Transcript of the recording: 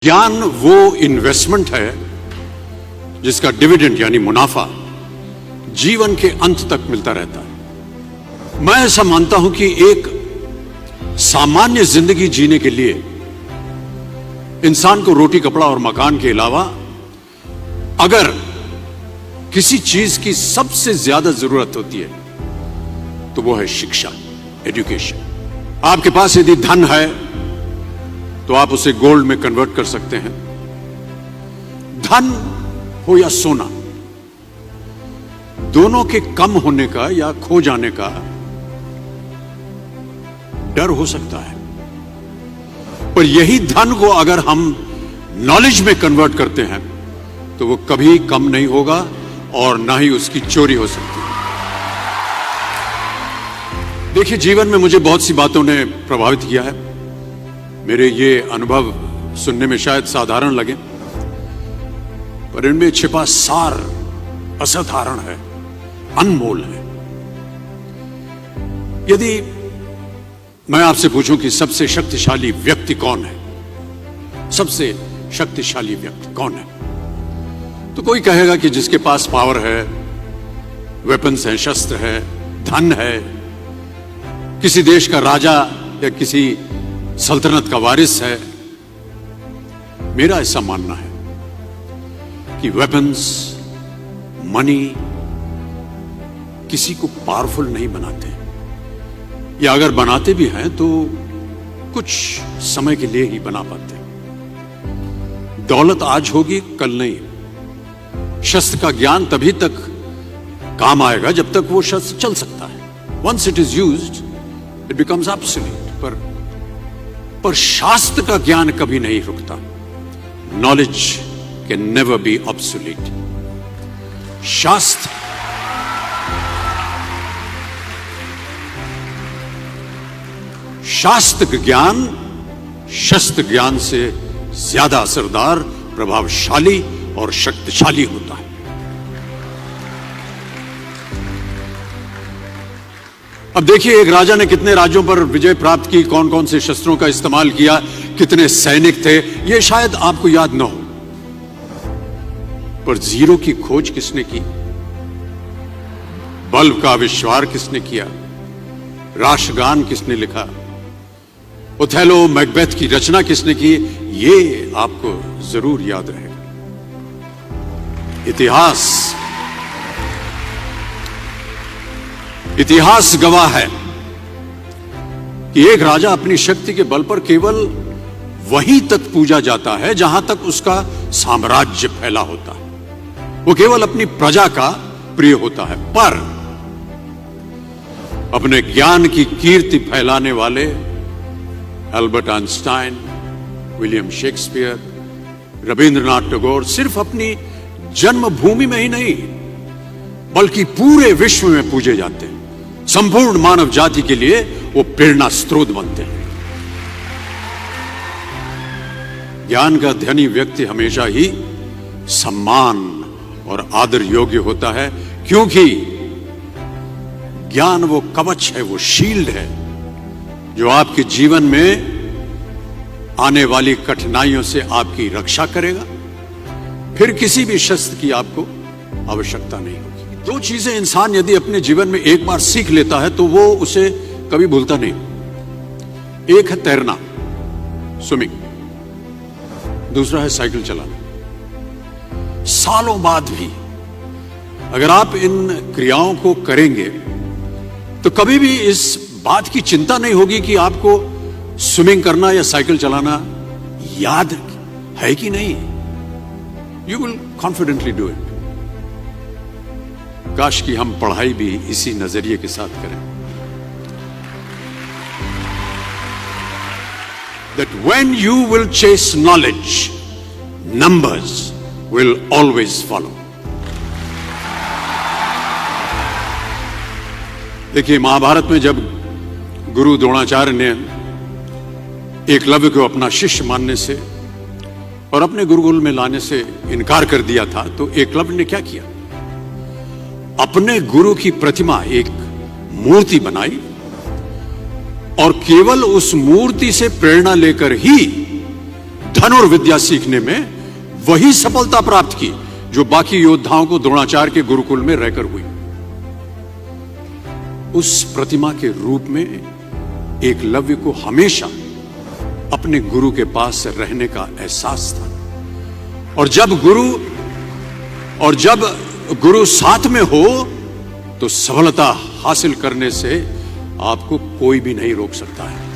ज्ञान वो इन्वेस्टमेंट है जिसका डिविडेंड यानी मुनाफा जीवन के अंत तक मिलता रहता है। मैं ऐसा मानता हूं कि एक सामान्य जिंदगी जीने के लिए इंसान को रोटी कपड़ा और मकान के अलावा अगर किसी चीज की सबसे ज्यादा जरूरत होती है तो वो है शिक्षा, एजुकेशन। आपके पास यदि धन है तो आप उसे गोल्ड में कन्वर्ट कर सकते हैं। धन हो या सोना, दोनों के कम होने का या खो जाने का डर हो सकता है, पर यही धन को अगर हम नॉलेज में कन्वर्ट करते हैं तो वो कभी कम नहीं होगा और ना ही उसकी चोरी हो सकती है। देखिए, जीवन में मुझे बहुत सी बातों ने प्रभावित किया है। मेरे ये अनुभव सुनने में शायद साधारण लगे, पर इनमें छिपा सार असाधारण है, अनमोल है। यदि मैं आपसे पूछूं कि सबसे शक्तिशाली व्यक्ति कौन है, सबसे शक्तिशाली व्यक्ति कौन है, तो कोई कहेगा कि जिसके पास पावर है, वेपन्स हैं, शस्त्र है, धन है, किसी देश का राजा या किसी सल्तनत का वारिस है। मेरा ऐसा मानना है कि वेपन्स, मनी किसी को पावरफुल नहीं बनाते, या अगर बनाते भी हैं तो कुछ समय के लिए ही बना पाते। दौलत आज होगी, कल नहीं। शस्त्र का ज्ञान तभी तक काम आएगा जब तक वो शस्त्र चल सकता है। Once it is used it becomes obsolete. पर शास्त्र का ज्ञान कभी नहीं रुकता। Knowledge can never be obsolete. शास्त्र ज्ञान शस्त्र ज्ञान से ज्यादा असरदार, प्रभावशाली और शक्तिशाली होता है। अब देखिए, एक राजा ने कितने राज्यों पर विजय प्राप्त की, कौन कौन से शस्त्रों का इस्तेमाल किया, कितने सैनिक थे, यह शायद आपको याद न हो, पर जीरो की खोज किसने की, बल्ब का आविष्कार किसने किया, राष्ट्रगान किसने लिखा, ओथेलो मैकबेथ की रचना किसने की, ये आपको जरूर याद रहेगा। इतिहास गवाह है कि एक राजा अपनी शक्ति के बल पर केवल वहीं तक पूजा जाता है जहां तक उसका साम्राज्य फैला होता है। वो केवल अपनी प्रजा का प्रिय होता है। पर अपने ज्ञान की कीर्ति फैलाने वाले Albert Einstein, William Shakespeare, Rabindranath Tagore सिर्फ अपनी जन्मभूमि में ही नहीं बल्कि पूरे विश्व में पूजे जाते हैं। संपूर्ण मानव जाति के लिए वो प्रेरणा स्रोत बनते हैं। ज्ञान का धनी व्यक्ति हमेशा ही सम्मान और आदर योग्य होता है, क्योंकि ज्ञान वो कवच है, वो शील्ड है जो आपके जीवन में आने वाली कठिनाइयों से आपकी रक्षा करेगा। फिर किसी भी शस्त्र की आपको आवश्यकता नहीं होगी। दो चीजें इंसान यदि अपने जीवन में एक बार सीख लेता है तो वो उसे कभी भूलता नहीं। एक है तैरना, स्विमिंग, दूसरा है साइकिल चलाना। सालों बाद भी अगर आप इन क्रियाओं को करेंगे तो कभी भी इस बात की चिंता नहीं होगी कि आपको स्विमिंग करना या साइकिल चलाना याद है कि नहीं। You will confidently do it. काश कि हम पढ़ाई भी इसी नजरिए के साथ करें, that when you will chase knowledge, numbers will always follow. देखिए, महाभारत में जब गुरु द्रोणाचार्य ने एकलव्य को अपना शिष्य मानने से और अपने गुरुकुल में लाने से इनकार कर दिया था, तो एकलव्य ने क्या किया, अपने गुरु की प्रतिमा, एक मूर्ति बनाई और केवल उस मूर्ति से प्रेरणा लेकर ही धनुर्विद्या सीखने में वही सफलता प्राप्त की जो बाकी योद्धाओं को द्रोणाचार्य के गुरुकुल में रहकर हुई। उस प्रतिमा के रूप में एकलव्य को हमेशा अपने गुरु के पास रहने का एहसास था। और जब गुरु साथ में हो तो सफलता हासिल करने से आपको कोई भी नहीं रोक सकता है।